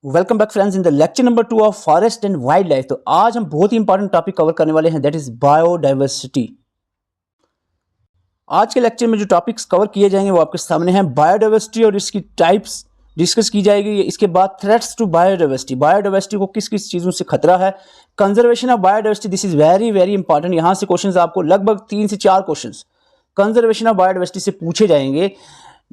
Welcome back friends in the lecture number 2 of forest and wild life. तो आज हम बहुत ही इंपॉर्टेंट टॉपिक कवर करने वाले हैं, दैट इज बायोडाइवर्सिटी। आज के लेक्चर में जो टॉपिक्स कवर किए जाएंगे वो आपके सामने हैं। बायोडाइवर्सिटी और इसकी टाइप्स डिस्कस की जाएगी। इसके बाद थ्रेट्स टू बायोडाइवर्सिटी, बायोडाइवर्सिटी को किस किस चीज़ों से खतरा है। Conservation of biodiversity, this is very very important. यहाँ से क्वेश्चंस आपको लगभग 3 से 4 क्वेश्चंस कंजर्वेशन ऑफ बायोडाइवर्सिटी से पूछे जाएंगे।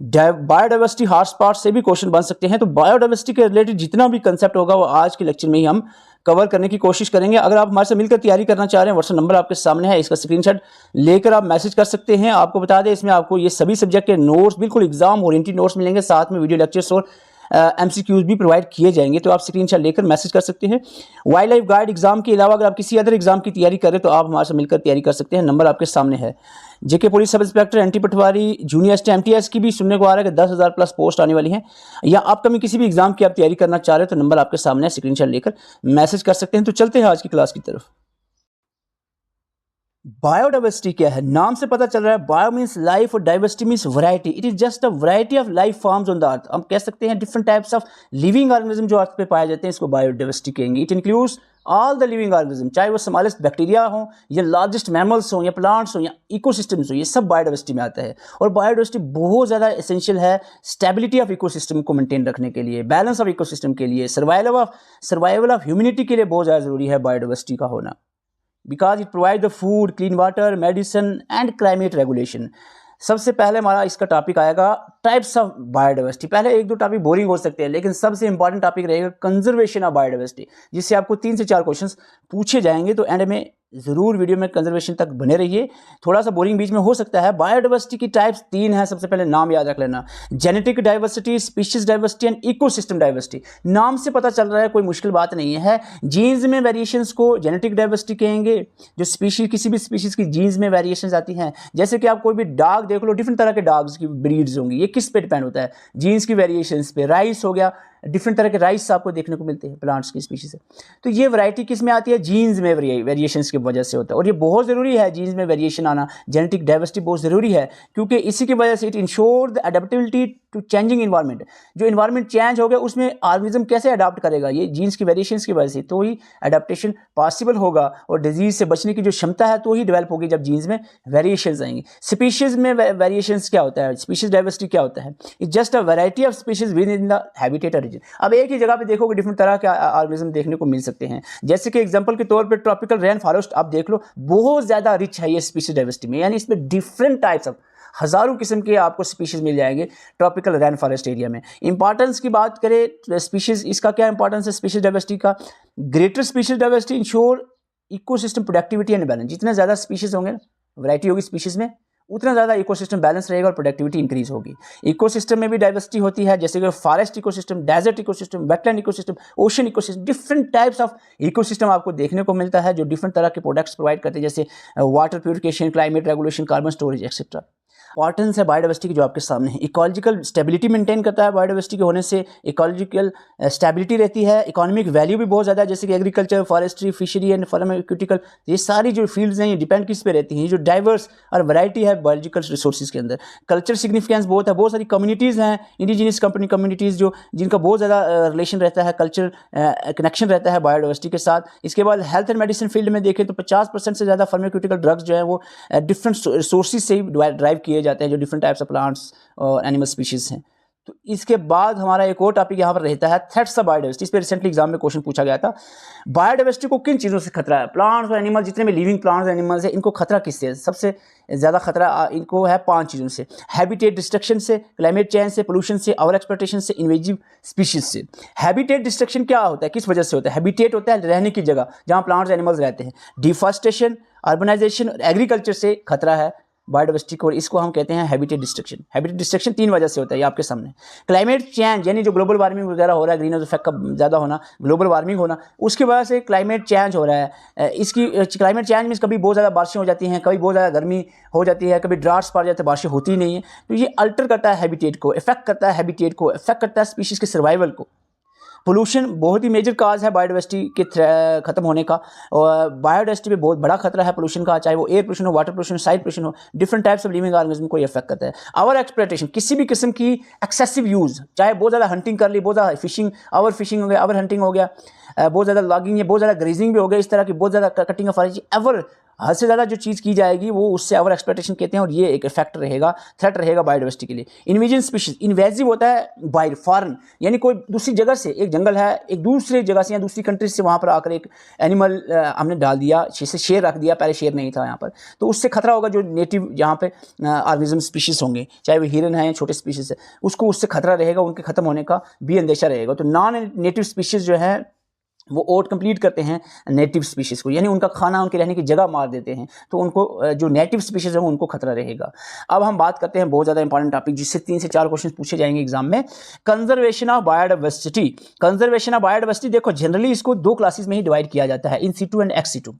बायोडाइवर्सिटी हॉटस्पॉट से भी क्वेश्चन बन सकते हैं। तो बायोडाइवर्सिटी के रिलेटेड जितना भी कंसेप्ट होगा वो आज के लेक्चर में ही हम कवर करने की कोशिश करेंगे। अगर आप हमारे से मिलकर तैयारी करना चाह रहे हैं, व्हाट्सएप नंबर आपके सामने है, इसका स्क्रीनशॉट लेकर आप मैसेज कर सकते हैं। आपको बता दें, इसमें आपको ये सभी सब्जेक्ट के नोट्स, बिल्कुल एग्जाम ओरिएंटेड नोट्स मिलेंगे, साथ में वीडियो लेक्चर्स और MCQs भी प्रोवाइड किए जाएंगे। तो आप स्क्रीनशॉट लेकर मैसेज कर सकते हैं। वाइल्ड लाइफ गाइड एग्जाम के अलावा अगर आप किसी अदर एग्जाम की तैयारी करें तो आप हमारे से मिलकर तैयारी कर सकते हैं। नंबर आपके सामने है। जेके पुलिस सब इंस्पेक्टर, NT पटवारी, जूनियर MTS की भी सुनने को आ रहा है कि 10,000 प्लस पोस्ट आने वाली हैं, या अपकमिंग किसी भी एग्जाम की आप तैयारी करना चाह रहे हैं तो नंबर आपके सामने है, स्क्रीनशॉट लेकर मैसेज कर सकते हैं। तो चलते हैं आज की क्लास की तरफ। बायोडाइवर्सिटी क्या है? नाम से पता चल रहा है, बायो मीन्स लाइफ और diversity means variety. It is just a variety of life forms on the earth. हम कह सकते हैं different types of living organism जो अर्थ पे पाए जाते हैं, इसको बायोडाइवर्सिटी कहेंगे। It includes all the living organism, चाहे वो स्मॉलेस्ट बैक्टीरिया हो या लार्जेस्ट मैमल्स हो या प्लांट्स हो या इकोसिस्टम्स हो, ये सब बायोडाइवर्सिटी में आता है। और बायोडाइवर्सिटी बहुत ज़्यादा एसेंशियल है स्टेबिलिटी ऑफ इकोसिस्टम को मेंटेन रखने के लिए, बैलेंस ऑफ इकोसिस्टम के लिए, सर्वाइवल ऑफ ह्यूमैनिटी के लिए बहुत ज़्यादा जरूरी है बायोडाइवर्सिटी का होना। Because it provides the food, clean water, medicine and climate regulation। सबसे पहले हमारा इसका टॉपिक आएगा टाइप्स ऑफ बायोडाइवर्सिटी। पहले एक दो टॉपिक बोरिंग हो सकते हैं, लेकिन सबसे इंपॉर्टेंट टॉपिक रहेगा कंजर्वेशन ऑफ बायोडाइवर्सिटी, जिससे आपको 3 से 4 क्वेश्चंस पूछे जाएंगे। तो एंड में ज़रूर वीडियो में कंजर्वेशन तक बने रहिए। थोड़ा सा बोरिंग बीच में हो सकता है। बायोडाइवर्सिटी की टाइप्स 3 है। सबसे पहले नाम याद रख लेना, genetic diversity, species diversity and ecosystem diversity. नाम से पता चल रहा है, कोई मुश्किल बात नहीं है। जीन्स में वेरिएशंस को जेनेटिक डाइवर्सिटी कहेंगे। जो स्पीशीज, किसी भी स्पीशीज की जीन्स में वेरिएशंस आती हैं, जैसे कि आप कोई भी डॉग देख लो, डिफरेंट तरह के डॉग्स की ब्रीड्स होंगी। ये किस पे डिपेंड होता है? जीन्स की वेरिएशंस पे। राइस हो गया, डिफरेंट तरह के राइस आपको देखने को मिलते हैं प्लांट्स की स्पीशीज से। तो ये वैरायटी किस में आती है? जीन्स में वेरिएशंस की वजह से होता है। और ये बहुत ज़रूरी है, जीन्स में वेरिएशन आना, जेनेटिक डाइवर्सिटी बहुत ज़रूरी है, क्योंकि इसी की वजह से it ensure the adaptability to changing environment. जो इन्वायरमेंट चेंज हो गया उसमें ऑर्गेनिज्म कैसे अडाप्ट करेगा? ये जीन्स की वेरिएशंस की वजह से तो ही अडेप्टेशन पॉसिबल होगा, और डिजीज से बचने की जो क्षमता है तो ही डेवलप होगी जब जीन्स में वेरिएशंस आएंगी। स्पीशीज में वेरिएशंस क्या होता है? स्पीशीज डाइवर्सिटी क्या होता है? It's just a variety of species within the habitat region. अब एक ही जगह पे देखोगे डिफरेंट तरह के ऑर्गेनिज्म देखने को मिल सकते हैं। जैसे कि एग्जांपल के तौर पे ट्रॉपिकल रेन फॉरेस्ट आप देख लो, बहुत ज़्यादा रिच है ये स्पीशीज डाइवर्सिटी में, यानी इसमें डिफरेंट टाइप्स ऑफ हज़ारों किस्म के आपको स्पीशीज मिल जाएंगे ट्रॉपिकल रेन फॉरेस्ट एरिया में। इंपॉर्टेंस की बात करें स्पीशीज, इसका क्या इंपॉर्टेंस है स्पीशीज डाइवर्सिटी का? Greater species diversity ensure ecosystem productivity and balance. जितने ज़्यादा स्पीशीज होंगे ना, वैरायटी होगी स्पीशीज में, उतना ज़्यादा इकोसिस्टम बैलेंस रहेगा और प्रोडक्टिविटी इंक्रीज होगी। इकोसिस्टम में भी डाइवर्सिटी होती है, जैसे कि forest ecosystem, desert ecosystem, wetland ecosystem, ocean ecosystem. Different types of ecosystem आपको देखने को मिलता है जो डिफरेंट तरह के प्रोडक्ट्स प्रोवाइड करते हैं, जैसे water purification, climate regulation, carbon storage etcetera. Importance है बायोडाइवर्सिटी की जो आपके सामने है। इकोलॉजिकल स्टेबिलिटी मेंटेन करता है बायोडाइवर्सिटी के होने से, इकोलॉजिकल स्टेबिलिटी रहती है। इकोनॉमिक वैल्यू भी बहुत ज़्यादा है, जैसे कि agriculture, forestry, fishery and pharmaceutical, ये सारी जो फील्ड्स हैं ये डिपेंड किस पे रहती हैं? जो डाइवर्स और वैरायटी है बायोलॉजिकल रिसोर्सेज के अंदर। कल्चर सिग्निफिकेंस बहुत है, बहुत सारी कम्युनिटीज़ हैं, इंडिजीनियस कम्युनिटीज़ जो जिनका बहुत ज़्यादा रिलेशन रहता है, कल्चर कनेक्शन रहता है बायोडाइवर्सिटी के साथ। इसके बाद हेल्थ एंड मेडिसिन फील्ड में देखें तो 50% से ज़्यादा फार्मास्यूटिकल ड्रग्स जो है वो डिफरेंट सोर्सेज से ही ड्राइव किए जाते हैं, जो डिफरेंट टाइप्स ऑफ प्लांट्स और एनिमल स्पीशीज हैं। तो इसके बाद हमारा एक और टॉपिक यहाँ पर रहता है थ्रेट्स ऑफ बायोडाइवर्सिटी। इस पर रिसेंटली एग्जाम में क्वेश्चन पूछा गया था। बायोडाइवर्सिटी को किन चीज़ों से खतरा है? प्लांट्स और एनिमल, जितने भी लिविंग प्लांट्स और एनिमल्स हैं, इनको खतरा किससे है? सबसे ज़्यादा खतरा इनको है 5 चीज़ों से। हैबिटेट डिस्ट्रक्शन से, क्लाइमेट चेंज से, पोल्यूशन से, ओवर एक्सप्लॉयटेशन से, इन्वेजिव स्पीशीज से। हैबिटेट डिस्ट्रक्शन क्या होता है, किस वजह से होता है? हैबिटेट होता है रहने की जगह जहाँ प्लांट्स एनिमल्स रहते हैं। डिफॉरेस्टेशन, अर्बनाइजेशन, एग्रीकल्चर से खतरा है बायोडाइवर्सिटी को, इसको हम कहते हैं हैबिटेट डिस्ट्रक्शन। हैबिटेट डिस्ट्रक्शन 3 वजह से होता है, ये आपके सामने। क्लाइमेट चेंज, यानी जो ग्लोबल वार्मिंग वगैरह हो रहा है, ग्रीन हाउस इफेक्ट का ज़्यादा होना, ग्लोबल वार्मिंग होना, उसकी वजह से क्लाइमेट चेंज हो रहा है। इसकी क्लाइमेट चेंज में कभी बहुत ज़्यादा बारिशें हो जाती हैं, कभी बहुत ज़्यादा गर्मी हो जाती है, कभी ड्राट्स पड़ जाते हैं, बारिशें होती नहीं है। तो ये अल्टर करता है हैबिटेट को, इफेक्ट करता है हैबिटेट को, इफेक्ट करता है स्पीशीज़ के सर्वाइवल को। पोल्यूशन बहुत ही मेजर काज है बायोडाइवर्सिटी के खत्म होने का, और बायोडाइवर्सिटी पे बहुत बड़ा खतरा है पोल्यूशन का, चाहे वो एयर पोल्यूशन हो, वाटर पोल्यूशन, साइड पोल्यूशन हो, different types of living organism को ये अफेक्ट करता है। आवर एक्सप्लॉयटेशन, किसी भी किस्म की एक्सेसिव यूज़, चाहे बहुत ज़्यादा हंटिंग कर ली, बहुत ज़्यादा फिशिंग, आवर फिशिंग हो गया, आवर हंटिंग हो गया, बहुत ज़्यादा लॉगिंग या बहुत ज़्यादा ग्रेजिंग भी हो गया, इस तरह की बहुत ज़्यादा कटिंग ऑफ फॉरेस्ट, एवर हद से ज़्यादा जो चीज़ की जाएगी वो उससे ओवर एक्सप्लॉयटेशन कहते हैं, और ये एक इफेक्ट रहेगा, थ्रेट रहेगा बायोडाइवर्सिटी के लिए। इन्वेजन स्पीशीज, इन्वेजिव होता है बाहर, फॉरेन, यानी कोई दूसरी जगह से, एक जंगल है एक दूसरी जगह से या दूसरी कंट्री से वहाँ पर आकर एक एनिमल हमने डाल दिया, जैसे शेर रख दिया, पहले शेर नहीं था यहाँ पर, तो उससे खतरा होगा जो नेटिव यहाँ पे ऑर्गेनिज्म स्पीशीज होंगे, चाहे वो हिरन है या छोटे स्पीशीज है, उसको उससे खतरा रहेगा, उनके खत्म होने का भी अंदेशा रहेगा। तो नॉन नेटिव स्पीशीज जो है वो ओट कंप्लीट करते हैं नेटिव स्पीशीज़ को, यानी उनका खाना, उनके रहने की जगह मार देते हैं, तो उनको जो नेटिव स्पीशीज़ है उनको खतरा रहेगा। अब हम बात करते हैं बहुत ज़्यादा इंपॉर्टेंट टॉपिक, जिससे 3 से 4 क्वेश्चन पूछे जाएंगे एग्जाम में, conservation of biodiversity. Conservation of biodiversity, देखो जनरली इसको 2 क्लासेस में ही डिवाइड किया जाता है, in situ and ex situ,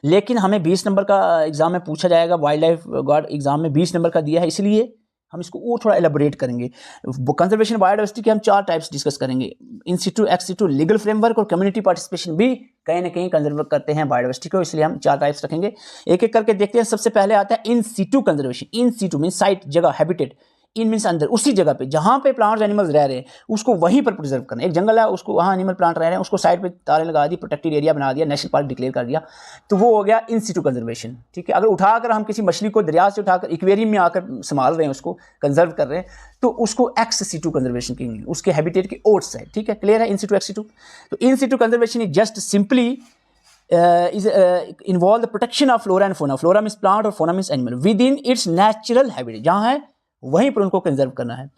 लेकिन हमें 20 नंबर का एग्जाम में पूछा जाएगा, वाइल्ड लाइफ गार्ड एग्जाम में 20 नंबर का दिया है, इसलिए हम इसको और थोड़ा एलाबोरेट करेंगे। कंजर्वेशन बायोडाइवर्सिटी के हम 4 टाइप्स डिस्कस करेंगे, in situ, ex situ, legal framework और कम्युनिटी पार्टिसिपेशन भी कहीं ना कहीं कंजर्व करते हैं बायोडाइवर्सिटी को, इसलिए हम 4 टाइप्स रखेंगे। एक एक करके देखते हैं। सबसे पहले आता है in situ conservation. In situ mean site, जगह, हैबिटेट, इन मीन्स अंदर, उसी जगह पे जहाँ पे प्लांट्स एनिमल्स रह रहे हैं उसको वहीं पर प्रिजर्व करना। एक जंगल है, उसको वहाँ एनिमल प्लांट रह रहे हैं, उसको साइड पे तारे लगा दी, प्रोटेक्टेड एरिया बना दिया, नेशनल पार्क डिक्लेयर कर दिया, तो वो हो गया इन सीटू कंजर्वेशन। ठीक है, अगर उठाकर हम किसी मछली को दरिया से उठाकर एक्वेरियम में आकर संभाल रहे हैं, उसको कंजर्व कर रहे हैं, तो उसको एक्स सीटू कंजर्वेशन की, उसके हैबिटेट के ओट साइड। ठीक है, क्लियर है, इन सीटू एक्स सीटू। तो in situ conservation is just simply is involve the protection of flora and fauna. Flora means plant और fauna means animal within its natural habitat, जहाँ है वहीं पर उनको कंजर्व करना है।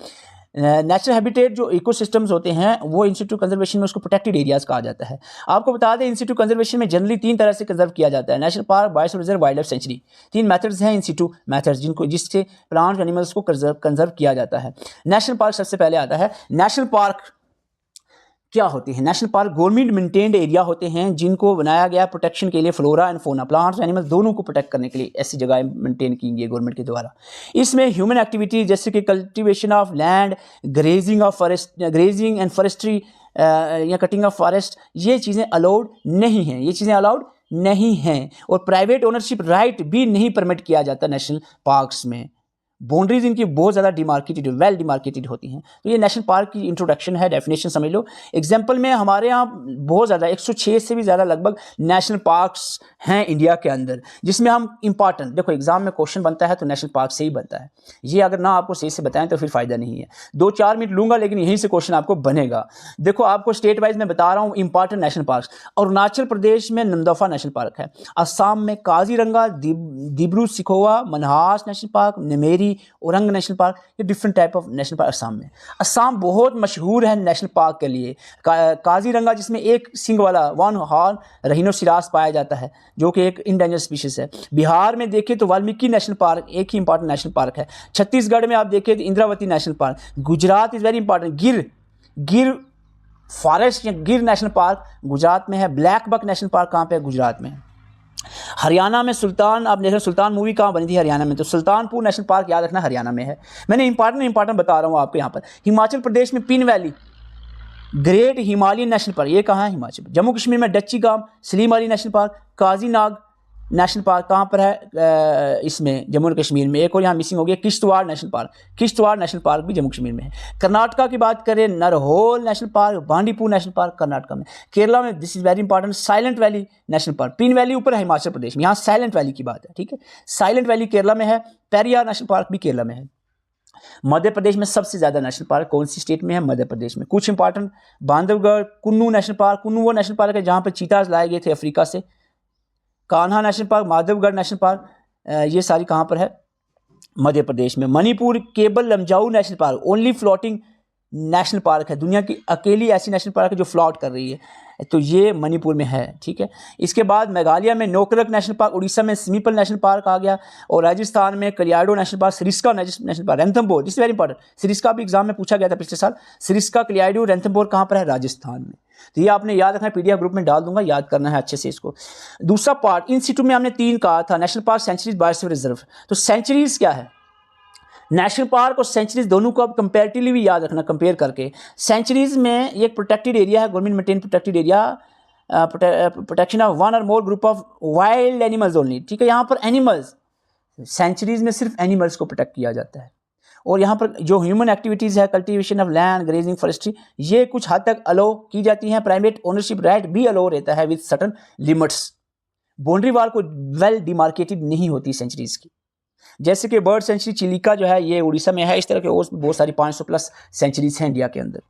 नेचुरल हैबिटेट जो इकोसिस्टम्स होते हैं वो इंस्टीट्यूट कंजर्वेशन में उसको प्रोटेक्टेड एरियाज कहा जाता है। आपको बता दें इंस्टीट्यूट कंजर्वेशन में जनरली 3 तरह से कंजर्व किया जाता है, national park, biosphere reserve, wild life sanctuary. 3 methods हैं इंस्टीट्यूट मेथड्स जिससे प्लांट एनिमल्स को कंजर्व किया जाता है। नेशनल पार्क सबसे पहले आता है। नेशनल पार्क क्या होते हैं? National park government maintained area होते हैं जिनको बनाया गया प्रोटेक्शन के लिए, flora and fauna, plants animal दोनों को प्रोटेक्ट करने के लिए ऐसी जगह मेंटेन की गई है गवर्नमेंट के द्वारा। इसमें ह्यूमन एक्टिविटी जैसे कि cultivation of land, grazing of forest, grazing and forestry या कटिंग ऑफ फॉरेस्ट, ये चीज़ें अलाउड नहीं हैं, ये चीज़ें अलाउड नहीं हैं। और प्राइवेट ओनरशिप राइट भी नहीं परमिट किया जाता नेशनल पार्क्स में। बाउंड्रीज इनकी बहुत ज़्यादा डिमार्केटेड, वेल डिमार्केटेड होती हैं। तो ये नेशनल पार्क की इंट्रोडक्शन है, डेफिनेशन समझ लो। एग्जांपल में हमारे यहाँ बहुत ज़्यादा 106 से भी ज़्यादा लगभग नेशनल पार्क्स हैं इंडिया के अंदर, जिसमें हम इंपॉर्टेंट, देखो एग्जाम में क्वेश्चन बनता है तो नेशनल पार्क से ही बनता है। ये अगर ना आपको सही से बताएं तो फिर फ़ायदा नहीं है। 2-4 मिनट लूँगा लेकिन यहीं से क्वेश्चन आपको बनेगा। देखो आपको स्टेट वाइज मैं बता रहा हूँ important national park. Arunachal Pradesh में नंदोफा नेशनल पार्क है, असम में Kaziranga, Dibru Saikhowa, Manas national park, Nameri, Orang national park, ये different type of national park Assam में। असम बहुत मशहूर है नेशनल पार्क के लिए। काजीरंगा जिसमें एक सिंग वाला 1 हॉर्न राइनोसेरॉस पाया जाता है जो कि एक इंडेंजर स्पीशीज है। बिहार में देखें तो वाल्मीकि नेशनल पार्क एक ही इंपॉर्टेंट नेशनल पार्क है। छत्तीसगढ़ में आप देखें तो Indravati national park. Gujarat is very important, गिर फॉरेस्ट या गिर नेशनल पार्क गुजरात में है। ब्लैक बक नेशनल पार्क कहाँ पे है? गुजरात में है। हरियाणा में सुल्तान, आप देख रहे हैं सुल्तान मूवी कहाँ बनी थी? हरियाणा में। तो सुल्तानपुर नेशनल पार्क याद रखना हरियाणा में है। मैंने इंपॉर्टेंट बता रहा हूँ आपको यहाँ पर। हिमाचल प्रदेश में pin valley, great Himalayan national park, ये कहाँ है? हिमाचल। जम्मू कश्मीर में डच्ची गांव, सलीम अली नेशनल पार्क, काजी नाग नेशनल पार्क कहाँ पर है? इसमें जम्मू और कश्मीर में। एक और यहाँ मिसिंग हो गया, Kishtwar National Park. Kishtwar National Park भी जम्मू कश्मीर में है। कर्नाटका की बात करें, Nagarhole National Park, Bandipur National Park Karnataka में। केरला में this is very important, Silent Valley National Park. Pin Valley ऊपर है हिमाचल प्रदेश में, यहाँ साइलेंट वैली की बात है। ठीक है, साइलेंट वैली केरला में है। पेरियार नेशनल पार्क भी केरला में है। मध्य प्रदेश में सबसे ज़्यादा नेशनल पार्क कौन सी स्टेट में है? मध्य प्रदेश में। कुछ important, Bandhavgarh, Kunnu national park. Kunnu वो नेशनल पार्क है जहाँ पर चीताज लाए गए थे अफ्रीका से। Kanha National Park, Madhavgarh National park, ये सारी कहाँ पर है? मध्य प्रदेश में। Manipur Keibul Lamjao National Park only floating national park है, दुनिया की अकेली ऐसी नेशनल पार्क है जो फ्लॉट कर रही है, तो ये मणिपुर में है। ठीक है, इसके बाद मेघालय में नोकरक नेशनल पार्क, उड़ीसा में सिमीपल नेशनल पार्क आ गया, और राजस्थान में Keoladeo National Park, Sariska National Park, Ranthambore, this is very important. Sariska भी एग्जाम में पूछा गया था पिछले साल। सरिस्का, कलियाडो, रणथंभौर कहाँ पर है? राजस्थान में। तो ये आपने याद रखना है, पीडीएफ ग्रुप में डाल दूंगा, याद करना है अच्छे से इसको। दूसरा पार्ट, इन सिटू में हमने 3 कहा था, national park, sanctuaries, biosphere reserve. तो सेंचुरीज क्या है? नेशनल पार्क और सेंचुरीज दोनों को आप कंपेरेटिवली भी याद रखना, कंपेयर करके। सेंचुरीज में ये एक प्रोटेक्टेड एरिया है, government maintain protected area, protection of one or more group of wild animals only, ठीक है। यहाँ पर एनिमल्स, सेंचुरीज में सिर्फ एनिमल्स को प्रोटेक्ट किया जाता है। और यहाँ पर जो ह्यूमन एक्टिविटीज़ है, cultivation of land, grazing, forestry, ये कुछ हद तक अलो की जाती हैं। प्राइवेट ओनरशिप राइट भी अलो रहता है with certain limits. Boundary wall को वेल डिमार्केटेड नहीं होती सेंचुरीज की, जैसे कि बर्ड सेंचुरी चिलिका जो है ये उड़ीसा में है, इस तरह के और बहुत सारी 500 प्लस सेंचुरीज हैं इंडिया के अंदर।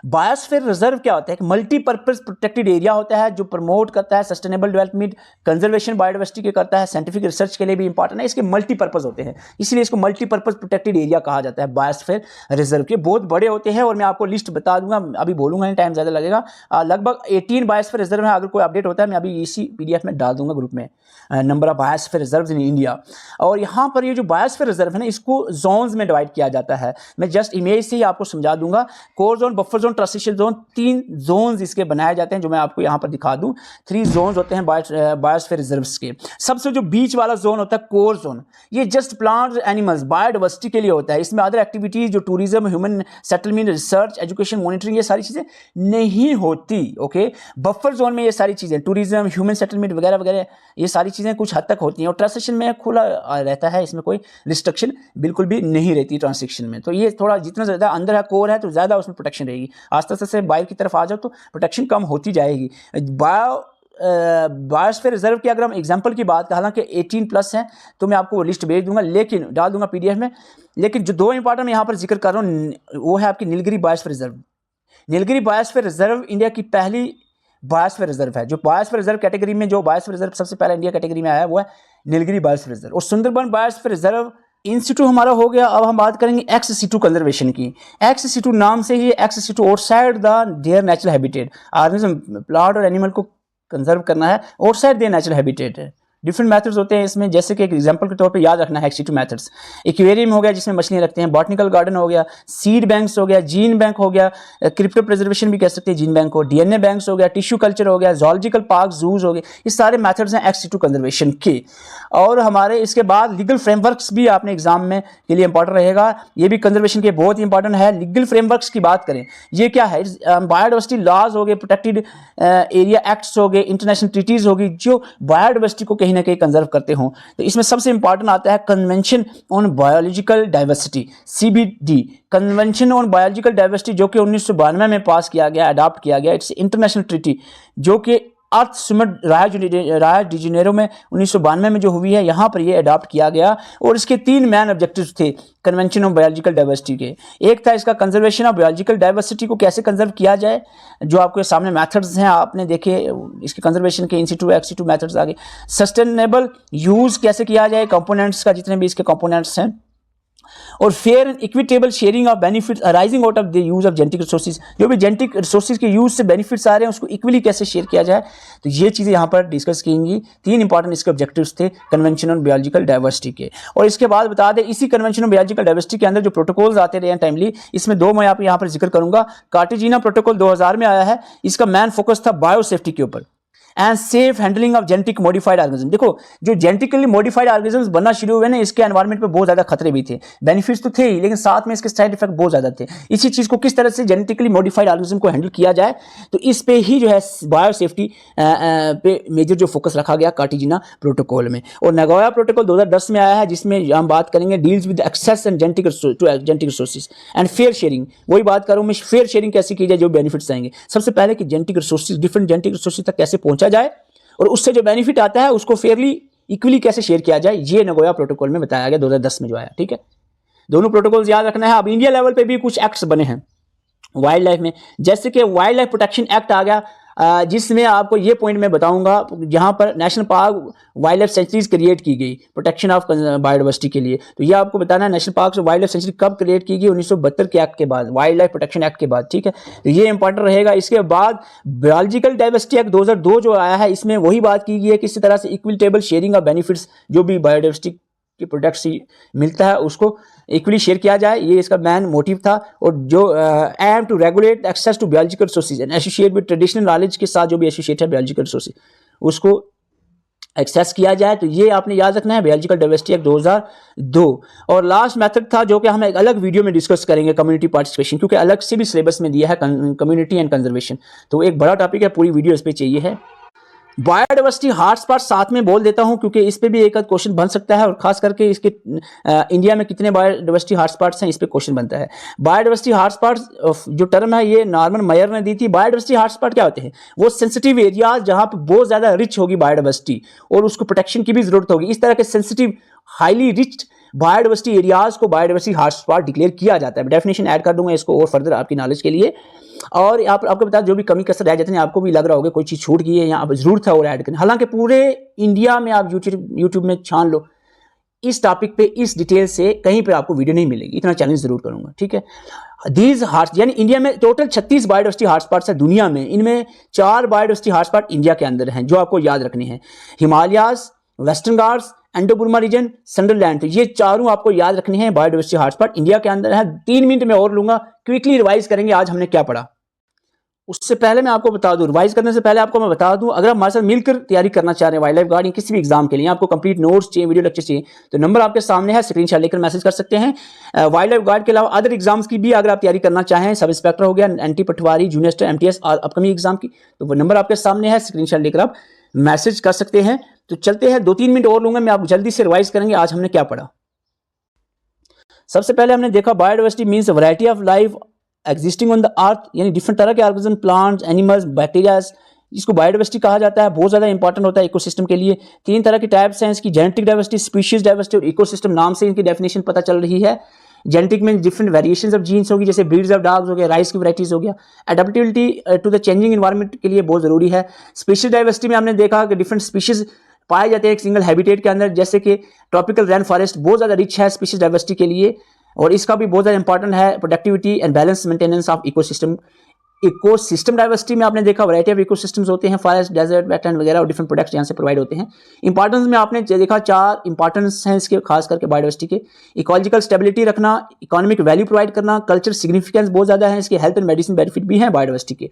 बायोस्फीयर रिजर्व क्या होता है? एक मल्टीपर्पज प्रोटेक्टेड एरिया होता है जो प्रमोट करता है सस्टेनेबल डेवलपमेंट, कंजर्वेशन, बायोडाइवर्सिटी के करता है, साइंटिफिक रिसर्च के लिए भी इंपॉर्टेंट है। इसके मल्टीपर्पज होते हैं, इसलिए इसको मल्टीपर्पज प्रोटेक्टेड एरिया कहा जाता है। बायोस्फीयर रिजर्व के बहुत बड़े होते हैं और मैं आपको लिस्ट बता दूंगा, अभी बोलूंगा, टाइम ज़्यादा लगेगा। लगभग 18 बायोस्फीयर रिजर्व है। अगर कोई अपडेट होता है मैं अभी इसी PDF में डाल दूंगा ग्रुप में, number of biosphere reserve in India. और यहाँ पर ये जो बायोस्फीयर रिजर्व है ना, इसको जोन्स में डिवाइड किया जाता है। मैं जस्ट इमेज से ही आपको समझा दूंगा। Core zone, buffer zone, transition zone, 3 zones इसके बनाए जाते हैं, जो मैं आपको यहाँ पर दिखा दूं। 3 जोन्स होते हैं बायोस्फीयर रिजर्व्स के। सबसे जो बीच वाला जोन होता है कोर जोन, ये जस्ट प्लांट्स, एनिमल्स, बायोडाइवर्सिटी के लिए होता है। इसमें अदर एक्टिविटीज जो tourism, human settlement, research, education, monitoring, ये सारी चीज़ें नहीं होती। ओके, बफर जोन में ये सारी चीज़ें, टूरिज्म, ह्यूमन सेटलमेंट वगैरह वगैरह, ये सारी चीज़ें कुछ हद तक होती हैं। और ट्रांसेक्शन में खुला रहता है, इसमें कोई रिस्ट्रिक्शन बिल्कुल भी नहीं रहती ट्रांसेक्शन में। तो ये थोड़ा जितना ज़्यादा अंदर है कोर है तो ज़्यादा उसमें प्रोटेक्शन रहेगी। आस्ते आस्ते से बाहर की तरफ आ जाओ तो प्रोटेक्शन कम होती जाएगी। बायोस्फीयर रिजर्व की अगर हम एग्जांपल की बात, हालांकि 18 प्लस हैं तो मैं आपको लिस्ट भेज दूंगा, लेकिन डाल दूंगा PDF में। लेकिन जो 2 इंपॉर्टेंट मैं यहाँ पर जिक्र कर रहा हूँ वो है आपकी Nilgiri biosphere reserve. Nilgiri biosphere reserve India की पहली बायोस्फीयर रिजर्व है। जो बायोस्फीयर रिजर्व कैटेगरी में, जो बायोस्फीयर रिजर्व सबसे पहले इंडिया कैटेगरी में आया है वो है नीलगिरी बायोस्फीयर रिजर्व। और सुंदरबन बायोस्फीयर रिजर्व इंस्टीट्यूट हमारा हो गया। अब हम बात करेंगे ex-situ कंजर्वेशन की। ex-situ नाम से ही ex-situ outside the there natural habitat, organism, plant और एनिमल को कंजर्व करना है आउटसाइड देयर नेचुरल हैबिटेट है। डिफरेंट मेथड्स होते हैं इसमें, जैसे कि एक एग्जांपल के तौर पे याद रखना है ex-situ मेथड्स। एक्वेरियम हो गया जिसमें मछलियां रखते हैं, बॉटनिकल गार्डन हो गया, सीड बैंक्स हो गया, जीन बैंक हो गया, क्रिप्टो प्रिजर्वेशन भी कह सकते हैं जीन बैंक को, DNA बैंक्स हो गया, टिश्यू कल्चर हो गया, जोलॉजिकल पार्क, जूज हो गए। ये सारे मेथड्स हैं ex-situ कंजर्वेशन के। और हमारे इसके बाद लीगल फ्रेमवर्क्स भी आपने एग्जाम में के लिए इंपॉर्टेंट रहेगा, ये भी कंजर्वेशन के बहुत इंपॉर्टेंट है। लीगल फ्रेमवर्क्स की बात करें, ये क्या है? बायोडाइवर्सिटी लॉज हो गए, प्रोटेक्टेड एरिया एक्ट्स हो गए, इंटरनेशनल ट्रीटीज होगी जो बायोडाइवर्सिटी को कहीं ना कहीं कंजर्व करते हों। तो इसमें सबसे इंपॉर्टेंट आता है convention on biological diversity, CBD, convention on biological diversity, जो कि 1992 में पास किया गया, अडॉप्ट किया गया। इट्स इंटरनेशनल ट्रीटी जो कि अर्थ समिट रायो डी जेनेरो में 1992 में जो हुई है, यहाँ पर ये अडॉप्ट किया गया। और इसके 3 मेन ऑब्जेक्टिव्स थे कन्वेंशन ऑफ बायोलॉजिकल डाइवर्सिटी के। एक था इसका कंजर्वेशन ऑफ बायोलॉजिकल डाइवर्सिटी को कैसे कंजर्व किया जाए, जो आपके सामने मेथड्स हैं आपने देखे इसके कंजर्वेशन के, इन-situ, ex-situ मेथड्स आगे। सस्टेनेबल यूज़ कैसे किया जाए कंपोनेंट्स का, जितने भी इसके कंपोनेंट्स हैं। और fair and equitable sharing of benefits arising out of the use of genetic resources, जो भी जेनेटिक रिसोर्सेज के यूज से बेनिफिट्स आ रहे हैं उसको इक्वली कैसे शेयर किया जाए। तो ये चीज़ें यहाँ पर डिस्कस की। 3 इंपॉर्टेंट इसके ऑब्जेक्टिव्स थे कन्वेंशन ऑन बायोलॉजिकल डाइवर्सिटी के। और इसके बाद बता दें, इसी कन्वेंशन ऑन बायोलॉजिकल डाइवर्सिटी के अंदर जो प्रोटोकॉल्स आते रहे हैं टाइमली, इसमें 2 मैं यहाँ पर जिक्र करूंगा। कार्टेजिना प्रोटोकॉल 2000 में आया है, इसका मेन फोकस था बायोसेफ्टी के ऊपर and safe handling of genetic modified organism. देखो जो जेनेटिकली मॉडिफाइड ऑर्गेनिज्म बनना शुरू हुए ना, इसके एनवायरनमेंट पे बहुत ज्यादा खतरे भी थे। बेनिफिट्स तो थे ही, लेकिन साथ में इसके साइड इफेक्ट बहुत ज्यादा थे। इसी चीज को किस तरह से जेनेटिकली मॉडिफाइड ऑर्गेनिज्म को हैंडल किया जाए, तो इस पे ही जो है बायोसेफ्टी पे मेजर जो फोकस रखा गया कार्टेजिना प्रोटोकॉल में। और नगोया प्रोटोकॉल 2010 में आया है, जिसमें हम बात करेंगे deals with access and genetic resources and fair sharing. वही बात करूँ मैं, फेयर शेयरिंग कैसे की जाए, जो बेनिफिट्स आएंगे। सबसे पहले कि genetic resources, different genetic resources तक कैसे पहुंचा जाए और उससे जो बेनिफिट आता है उसको फेयरली इक्वली कैसे शेयर किया जाए, ये नगोया प्रोटोकॉल में बताया गया 2010 में जो आया। ठीक है, दोनों प्रोटोकॉल्स याद रखना है। अब इंडिया लेवल पे भी कुछ एक्ट्स बने हैं वाइल्ड लाइफ में, जैसे कि वाइल्ड लाइफ प्रोटेक्शन एक्ट आ गया, जिसमें आपको ये पॉइंट मैं बताऊंगा, जहां पर national park wild life sanctuaries create की गई प्रोटेक्शन ऑफ बायोडाइवर्सिटी के लिए। तो ये आपको बताना है national park wild life sanctuary कब क्रिएट की गई, 1972 के एक्ट के बाद, वाइल्ड लाइफ प्रोटेक्शन एक्ट के बाद। ठीक है, तो ये इंपॉर्टेंट रहेगा। इसके बाद बायोलॉजिकल डाइवर्सिटी एक्ट 2002 जो आया है, इसमें वही बात की गई है कि इसी तरह से इक्विटेबल शेयरिंग ऑफ बेनिफिट्स, जो भी बायोडाइवर्सिटी की प्रोडक्ट मिलता है उसको इक्वली शेयर किया जाए, ये इसका मेन मोटिव था। और जो aim to regulate access to biological resources and associate with traditional knowledge के साथ जो भी एसोसिएट है बायोलॉजिकल रिसोर्सेज, उसको एक्सेस किया जाए। तो ये आपने याद रखना है, बायोलॉजिकल डाइवर्सिटी एक्ट 2002। और लास्ट मेथड था जो कि हम एक अलग वीडियो में डिस्कस करेंगे, कम्युनिटी पार्टिसिपेशन, क्योंकि अलग से भी सिलेबस में दिया है कम्युनिटी एंड कंजर्वेशन। तो एक बड़ा टॉपिक है, पूरी वीडियो इस पर चाहिए है। बायोडाइवर्सिटी हॉटस्पॉट साथ में बोल देता हूं क्योंकि इस पे भी एक क्वेश्चन बन सकता है, और खास करके इसके इंडिया में कितने बायोडाइवर्सिटी हॉटस्पॉट्स हैं इस पे क्वेश्चन बनता है। बायोडाइवर्सिटी हॉटस्पॉट्स जो टर्म है ये नॉर्मन मेयर ने दी थी। बायोडाइवर्सिटी हॉटस्पॉट क्या होते हैं? वो सेंसिटिव एरियाज जहां पे बहुत ज्यादा रिच होगी बायोडाइवर्सिटी और उसको प्रोटेक्शन की भी जरूरत होगी, इस तरह के sensitive highly rich biodiversity areas को बायोडाइवर्सिटी हॉटस्पॉट डिक्लेयर किया जाता है। डेफिनेशन ऐड कर दूंगा इसको और फर्दर आपकी नॉलेज के लिए। और आपको बता, जो भी कमी कसर रह जाते हैं, आपको भी लग रहा होगा कोई चीज़ छूट गई है, यहाँ पर जरूरत है और ऐड करनी। हालांकि पूरे इंडिया में आप यूट्यूब में छान लो, इस टॉपिक पे इस डिटेल से कहीं पे आपको वीडियो नहीं मिलेगी, इतना चैलेंज जरूर करूंगा, ठीक है। दीज हार्ट यानी इंडिया में टोटल 36 बायोडाइवर्सिटी हॉटस्पॉट्स है दुनिया में, इनमें 4 बायोडाइवर्सिटी हॉटस्पॉट इंडिया के अंदर हैं जो आपको याद रखने हैं। Himalayas, Western Ghats, Indo Burma region, Sundaland, तो ये चारों आपको याद रखने हैं बायोडाइवर्सिटी हॉटस्पॉट इंडिया के अंदर है। 3 मिनट में और लूंगा, क्विकली रिवाइज करेंगे आज हमने क्या पढ़ा। उससे पहले मैं आपको बता दूं, रिवाइज करने से पहले आपको मैं बता दूं, अगर हमारे साथ मिलकर तैयारी करना चाह रहे हैं वाइल्ड लाइफ गार्ड या किसी भी एग्जाम के लिए, आपको कंप्लीट नोट्स चाहिए, वीडियो लेक्चर चाहिए, तो नंबर आपके सामने है, स्क्रीनशॉट लेकर मैसेज कर सकते हैं। वाइल्ड लाइफ गार्ड के अलावा अदर एग्जाम्स की भी अगर आप तैयारी करना चाहें, सब इंस्पेक्टर हो गया, एनटी पटवारी, जूनियर एमटीएस अपकमिंग एग्जाम की, तो वो नंबर आपके सामने है, स्क्रीनशॉट लेकर आप मैसेज कर सकते हैं। तो चलते हैं, 2-3 मिनट और लूंगा मैं, आप जल्दी से रिवाइज करेंगे आज हमने क्या पढ़ा। सबसे पहले हमने देखा biodiversity means variety of life existing on the earth, यानी डिफरेंट तरह के ऑर्गेनिज्म, प्लांट्स, एनिमल्स, बैक्टीरियाज, इसको बायोडाइवर्सिटी कहा जाता है। बहुत ज्यादा इंपॉर्टेंट होता है इकोसिस्टम के लिए। 3 तरह की टाइप्स हैं इसकी, जेनेटिक डाइवर्सिटी, स्पीशीज डाइवर्सिटी और इकोसिस्टम। नाम से इनकी डेफिनेशन पता चल रही है। जेनेटिक में डिफरेंट वेरिएशंस ऑफ जीन्स होगी, जैसे ब्रीड्स ऑफ डॉग्स हो गया, राइस की वैराइटीज हो गया। Adaptability to the changing environment के लिए बहुत जरूरी है। स्पीशीज डाइवर्सिटी में हमने देखा कि डिफरेंट स्पीशीज पाए जाते हैं एक सिंगल हैबिटेट के अंदर, जैसे कि ट्रॉपिकल रेन फॉरेस्ट बहुत ज्यादा रिच है स्पीशीज डाइवर्सिटी के लिए, और इसका भी बहुत ज़्यादा इंपॉर्टेंट है productivity and balance maintenance of ecosystem. Ecosystem diversity में आपने देखा वैरायटी ऑफ इकोसिस्टम्स होते हैं, फॉरेस्ट, डेजर्ट, वेटलैंड वगैरह, और डिफरेंट प्रोडक्ट्स यहाँ से प्रोवाइड होते हैं। इंपॉर्टेंस में आपने देखा 4 इंपॉर्टेंस हैं इसके, खास करके बायोडाइवर्सिटी के। इकोलॉजिकल स्टेबिलिटी रखना, इकोनॉमिक वैल्यू प्रोवाइड करना, कल्चर सिग्निफिकेंस बहुत ज़्यादा है इसके, हेल्थ एंड मेडिसिन बेनिफिट भी हैं बायोडाइवर्सिटी के।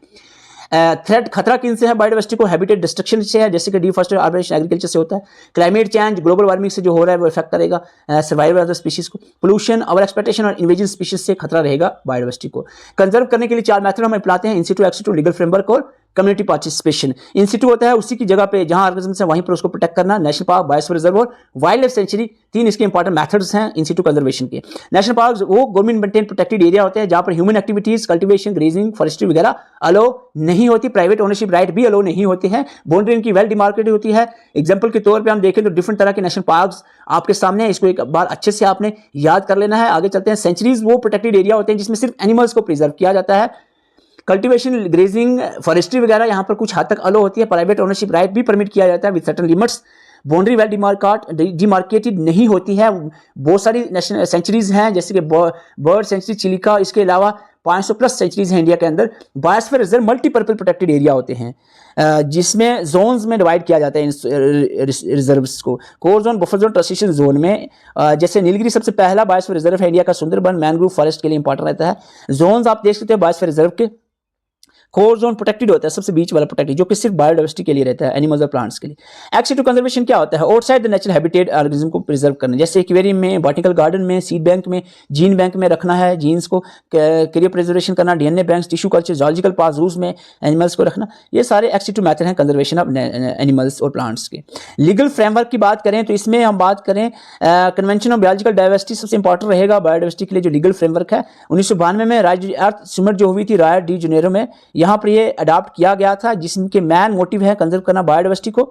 थ्रेट खतरा किन से है बायोडाइवर्सिटी को? हैबिटेट डिस्ट्रक्शन से है, जैसे कि डिफॉरेस्टेशन, अर्बनाइजेशन, एग्रीकल्चर से होता है। क्लाइमेट चेंज, ग्लोबल वार्मिंग से जो हो रहा है वो इफेक्ट करेगा सर्वाइवल ऑफ द स्पीशीज को। पोल्यूशन, ओवर एक्सप्लॉयटेशन और इन्वेजन स्पीशीज से खतरा रहेगा बायोडाइवर्सिटी को। कंजर्व करने के लिए 4 मेथड हम अपनाते हैं, in situ, ex situ, legal framework और कम्युनिटी पार्टिसिपेशन। इन सिटू होता है उसी की जगह पे जहां ऑर्गेनिज्म है वहीं पर उसको प्रोटेक्ट करना। नेशनल पार्क, बायोस्फीयर रिजर्व और वाइल्ड लाइफ सेंचुरी, 3 इसके इंपॉर्टेंट मेथड्स हैं इन सिटू कंजर्वेशन के। नेशनल पार्क वो गवर्नमेंट मेंटेन प्रोटेक्टेड एरिया होते हैं जहां पर human activities, cultivation, grazing, forestry वगैरह अलो नहीं होती, प्राइवेट ओनरशिप राइट भी अलो नहीं होते हैं, बाउंड्री इनकी वेल डिमार्केटेड होती है। एग्जाम्पल के तौर पर हम देखें तो डिफरेंट तरह के नेशनल पार्क आपके सामने है, इसको एक बार अच्छे से आपने याद कर लेना है। आगे चलते हैं। सेंचुरीज वो प्रोटेक्टेड एरिया होते हैं जिसमें सिर्फ एनिमल्स को प्रिजर्व किया जाता है। कल्टीवेशन, ग्रेजिंग, फॉरेस्ट्री वगैरह यहाँ पर कुछ हद तक अलो होती है, प्राइवेट ओनरशिप राइट भी परमिट किया जाता है with certain limits. Boundary well demarcated नहीं होती है। बहुत सारी नेशनल सेंचुरीज हैं जैसे कि बर्ड सेंचुरी, चिलिका, इसके अलावा 500 प्लस सेंचुरीज हैं इंडिया के अंदर। बायोस्फीयर रिजर्व मल्टीपर्पल प्रोटेक्टेड एरिया होते हैं जिसमें जोन्स में डिवाइड किया जाता है इन रिजर्व्स को। Core zone, buffer zone, transition zone में जैसे नीलगिरी सबसे पहला बायोस्फीयर रिजर्व है इंडिया का, सुंदरबन मैंग्रोव फॉरेस्ट के लिए इंपॉर्टेंट रहता है। जोन्स आप देख सकते हैं बायोस्फीयर रिजर्व के। कोर जोन प्रोटेक्टेड होता है, सबसे बीच वाला प्रोटेक्टेड, जो कि सिर्फ बायोडाइवर्सिटी के लिए रहता है, एनिमल्स और प्लांट्स के लिए। एक्स सिटू कंजर्वेशन क्या होता है? Outside the natural habitat organism को प्रिजर्व करना, जैसे एक्वेरियम में, बॉटनिकल गार्डन में, सीड बैंक में, जीन बैंक में रखना है, जीन्स को कैरियर प्रिजर्वेशन करना, DNA bank, tissue culture, zoological park, juice में एनिमल्स को रखना। ये सारे एक्स सिटू मेथड हैं कंजर्वेशन ऑफ एनिमल्स और प्लांट्स के। लीगल फ्रेमवर्क की बात करें तो इसमें हम बात करें कन्वेंशन ऑफ बायोलॉजिकल डाइवर्सिटी सबसे इंपॉर्टेंट रहेगा बायोडाइवर्सिटी के लिए। जो लीगल फ्रेमवर्क है 1992 में राज्य अर्थ समिट जो हुई थी रायो डी जेनेरो में, यहाँ पर ये अडॉप्ट किया गया था, जिसके मेन मोटिव है कंजर्व करना बायोडाइवर्सिटी को,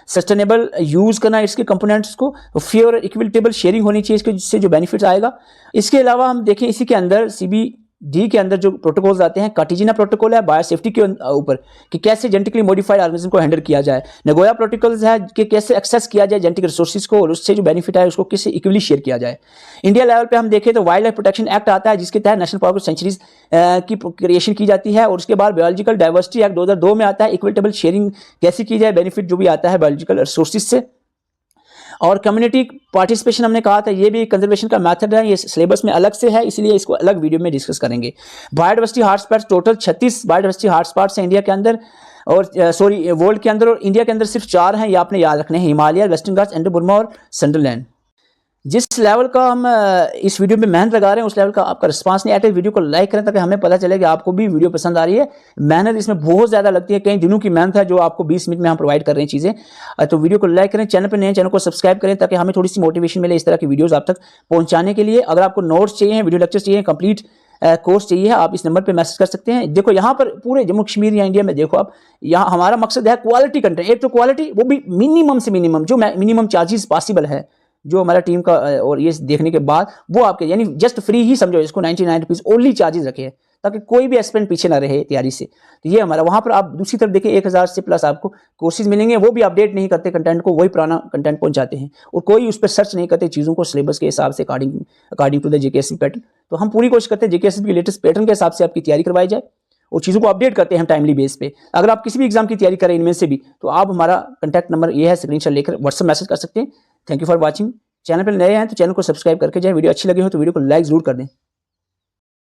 सस्टेनेबल यूज करना इसके कंपोनेंट्स को, फेयर और इक्विटेबल शेयरिंग होनी चाहिए इसके, जिससे जो बेनिफिट्स आएगा। इसके अलावा हम देखें इसी के अंदर CBD के अंदर जो प्रोटोकॉल्स आते हैं, कार्टेजिना प्रोटोकॉल है बायोसेफ्टी के ऊपर कि कैसे जेनेटिकली मॉडिफाइड ऑर्गेनिज्म को हैंडल किया जाए। नगोया प्रोटोकॉल्स है कि कैसे एक्सेस किया जाए जेनेटिक रिसोर्सेज को और उससे जो बेनिफिट है उसको कैसे इक्वली शेयर किया जाए। इंडिया लेवल पे हम देखें तो वाइल्ड लाइफ प्रोटेक्शन एक्ट आता है जिसके तहत नेशनल पार्क सेंचुरीज की क्रिएशन की जाती है, और उसके बाद बायोलॉजिकल डाइवर्सिटी एक्ट 2002 में आता है, इक्विटेबल शेयरिंग कैसे की जाए, बेनिफिट जो भी आता है बायोलॉजिकल रिसोर्सेज से। और कम्युनिटी पार्टिसिपेशन हमने कहा था, ये भी कंजर्वेशन का मेथड है, ये सिलेबस में अलग से है, इसलिए इसको अलग वीडियो में डिस्कस करेंगे। Biodiversity hotspots total 36 biodiversity hotspots हैं इंडिया के अंदर। और सॉरी वर्ल्ड के अंदर और इंडिया के अंदर सिर्फ 4 हैं, ये आपने याद रखने हैं, Himalaya, western Ghats, endo Burma और संडरलैंड। जिस लेवल का हम इस वीडियो में मेहनत लगा रहे हैं उस लेवल का आपका रिस्पांस नहीं आता है, वीडियो को लाइक करें ताकि हमें पता चले कि आपको भी वीडियो पसंद आ रही है। मेहनत इसमें बहुत ज़्यादा लगती है, कई दिनों की मेहनत है जो आपको 20 मिनट में हम प्रोवाइड कर रहे हैं चीज़ें। तो वीडियो को लाइक करें, चैनल पर नए चैनल को सब्सक्राइब करें ताकि हमें थोड़ी सी मोटिवेशन मिले इस तरह की वीडियोज़ आप तक पहुँचाने के लिए। अगर आपको नोट्स चाहिए, वीडियो लेक्चर चाहिए, कंप्लीट कोर्स चाहिए, आप इस नंबर पे मैसेज कर सकते हैं। देखो यहाँ पर पूरे जम्मू कश्मीर या इंडिया में देखो आप, यहाँ हमारा मकसद है क्वालिटी कंटेंट। एक तो क्वालिटी, वो भी मिनिमम से मिनिमम, जो मिनिमम चार्जेस पॉसिबल है जो हमारा टीम का, और ये देखने के बाद वो आपके यानी जस्ट फ्री ही समझो इसको, 99 रुपीज़ ओनली चार्जेस रखे हैं ताकि कोई भी एस्पिरेंट पीछे ना रहे तैयारी से। तो ये हमारा, वहाँ पर आप दूसरी तरफ देखें 1000 से प्लस आपको कोर्सेज मिलेंगे, वो भी अपडेट नहीं करते कंटेंट को, वही पुराना कंटेंट पहुँचाते हैं और कोई उस पर सर्च नहीं करते चीज़ों को सिलेबस के हिसाब से according to the JKSP pattern. तो हम पूरी कोशिश करते हैं JKSP के लेटेस्ट पैटर्न के हिसाब से आपकी तैयारी करवाई जाए और चीज़ों को अपडेट करते हैं हम टाइमली बेस पे। अगर आप किसी भी एग्जाम की तैयारी करें इनमें से भी, तो आप हमारा कॉन्टैक्ट नंबर ये है, स्क्रीनशॉट लेकर व्हाट्सएप मैसेज कर सकते हैं। Thank you for watching. Channel पर नए हैं तो चैनल को सब्सक्राइब करके जाए। वीडियो अच्छी लगी हो तो वीडियो को लाइक जरूर कर दें।